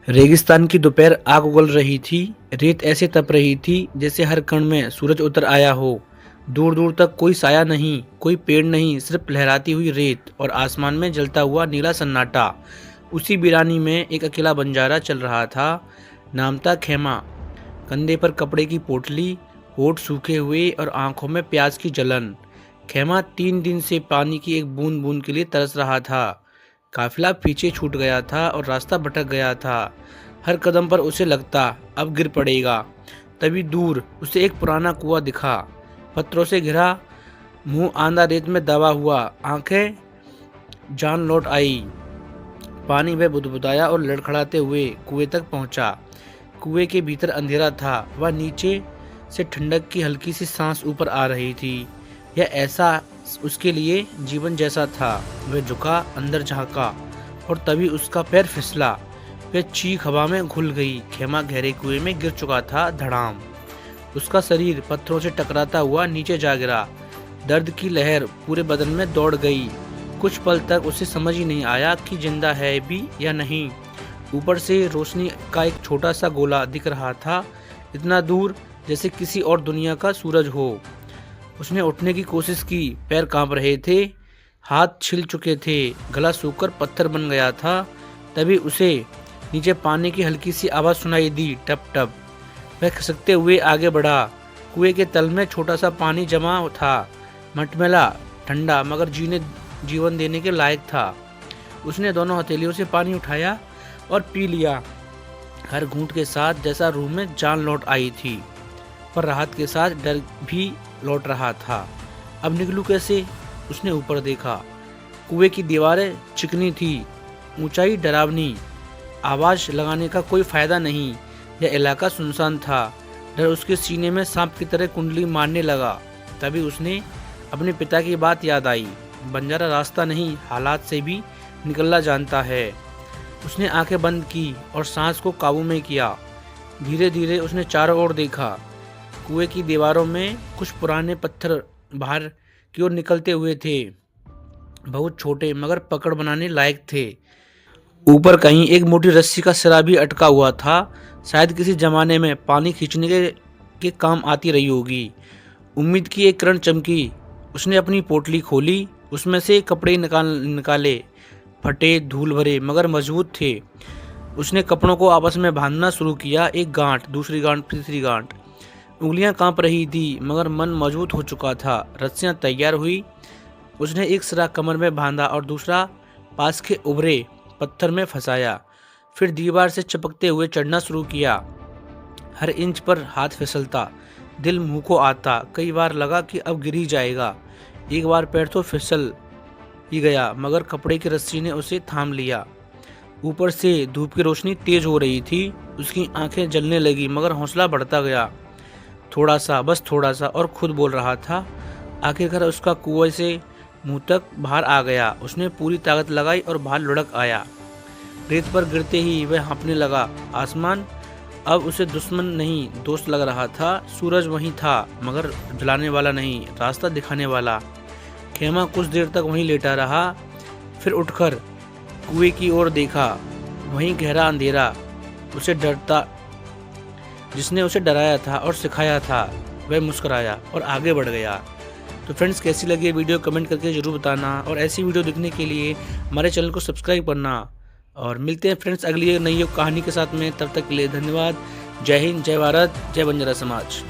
रेगिस्तान की दोपहर आग उगल रही थी। रेत ऐसे तप रही थी जैसे हर कण में सूरज उतर आया हो। दूर दूर तक कोई साया नहीं, कोई पेड़ नहीं, सिर्फ लहराती हुई रेत और आसमान में जलता हुआ नीला सन्नाटा। उसी वीरानी में एक अकेला बंजारा चल रहा था। नाम था खेमा। कंधे पर कपड़े की पोटली, होठ सूखे हुए और आंखों में प्यास की जलन। खेमा 3 दिन से पानी की एक बूंद बूंद के लिए तरस रहा था। काफिला पीछे छूट गया था और रास्ता भटक गया था। हर कदम पर उसे लगता अब गिर पड़ेगा। तभी दूर उसे एक पुराना कुआं दिखा, पत्थरों से घिरा, मुंह आंधा रेत में दबा हुआ, आंखें जान लौट आई। पानी में बुदबुदाया और लड़खड़ाते हुए कुएं तक पहुंचा। कुएं के भीतर अंधेरा था, वह नीचे से ठंडक की हल्की सी सांस ऊपर आ रही थी। यह ऐसा उसके लिए जीवन जैसा था। वह झुका, अंदर झांका और तभी उसका पैर फिसला। वह चीख हवा में घुल गई। खेमा गहरे कुएं में गिर चुका था धड़ाम। उसका शरीर पत्थरों से टकराता हुआ नीचे जा गिरा। दर्द की लहर पूरे बदन में दौड़ गई। कुछ पल तक उसे समझ ही नहीं आया कि जिंदा है भी या नहीं। ऊपर से रोशनी का एक छोटा सा गोला दिख रहा था, इतना दूर जैसे किसी और दुनिया का सूरज हो। उसने उठने की कोशिश की, पैर कांप रहे थे, हाथ छिल चुके थे, गला सूखकर पत्थर बन गया था। तभी उसे नीचे पानी की हल्की सी आवाज़ सुनाई दी, टप टप। वह खिसकते हुए आगे बढ़ा। कुएं के तल में छोटा सा पानी जमा था, मटमैला, ठंडा, मगर जीवन देने के लायक था। उसने दोनों हथेलियों से पानी उठाया और पी लिया, हर घूंट के साथ जैसा रूह में जान लौट आई थी। पर राहत के साथ डर भी लौट रहा था। अब निकलूं कैसे? उसने ऊपर देखा। कुएं की दीवारें चिकनी थी, ऊंचाई डरावनी। आवाज लगाने का कोई फायदा नहीं। यह इलाका सुनसान था। डर उसके सीने में सांप की तरह कुंडली मारने लगा। तभी उसने अपने पिता की बात याद आई। बंजारा रास्ता नहीं, हालात से भी निकलना जानता है। उसने आंखें बंद की और सांस को काबू में किया। धीरे धीरे उसने चारों ओर देखा। कुएं की दीवारों में कुछ पुराने पत्थर बाहर की ओर निकलते हुए थे, बहुत छोटे मगर पकड़ बनाने लायक थे। ऊपर कहीं एक मोटी रस्सी का सिरा भी अटका हुआ था, शायद किसी जमाने में पानी खींचने के काम आती रही होगी। उम्मीद की एक किरण चमकी। उसने अपनी पोटली खोली, उसमें से कपड़े निकाले, फटे, धूल भरे मगर मजबूत थे। उसने कपड़ों को आपस में बांधना शुरू किया, एक गांठ, दूसरी गांठ, तीसरी गांठ। उंगलियां कांप रही थी मगर मन मजबूत हो चुका था। रस्सियां तैयार हुई। उसने एक सिरा कमर में बांधा और दूसरा पास के उभरे पत्थर में फंसाया। फिर दीवार से चिपकते हुए चढ़ना शुरू किया। हर इंच पर हाथ फिसलता, दिल मुंह को आता। कई बार लगा कि अब गिर ही जाएगा। एक बार पैर तो फिसल ही गया मगर कपड़े की रस्सी ने उसे थाम लिया। ऊपर से धूप की रोशनी तेज हो रही थी। उसकी आंखें जलने लगी मगर हौसला बढ़ता गया। थोड़ा सा, बस थोड़ा सा, और खुद बोल रहा था। आखिरकार उसका कुएं से मुंह तक बाहर आ गया। उसने पूरी ताकत लगाई और बाहर लुढ़क आया। रेत पर गिरते ही वह हाँफने लगा। आसमान अब उसे दुश्मन नहीं, दोस्त लग रहा था। सूरज वहीं था मगर जलाने वाला नहीं, रास्ता दिखाने वाला। खेमा कुछ देर तक वहीं लेटा रहा, फिर उठकर कुएं की ओर देखा। वहीं गहरा अंधेरा, जिसने उसे डराया था और सिखाया था। वह मुस्कुराया और आगे बढ़ गया। तो फ्रेंड्स, कैसी लगी ये वीडियो कमेंट करके ज़रूर बताना और ऐसी वीडियो देखने के लिए हमारे चैनल को सब्सक्राइब करना। और मिलते हैं फ्रेंड्स अगली नई कहानी के साथ में। तब तक के लिए धन्यवाद। जय हिंद, जय भारत, जय बंजारा समाज।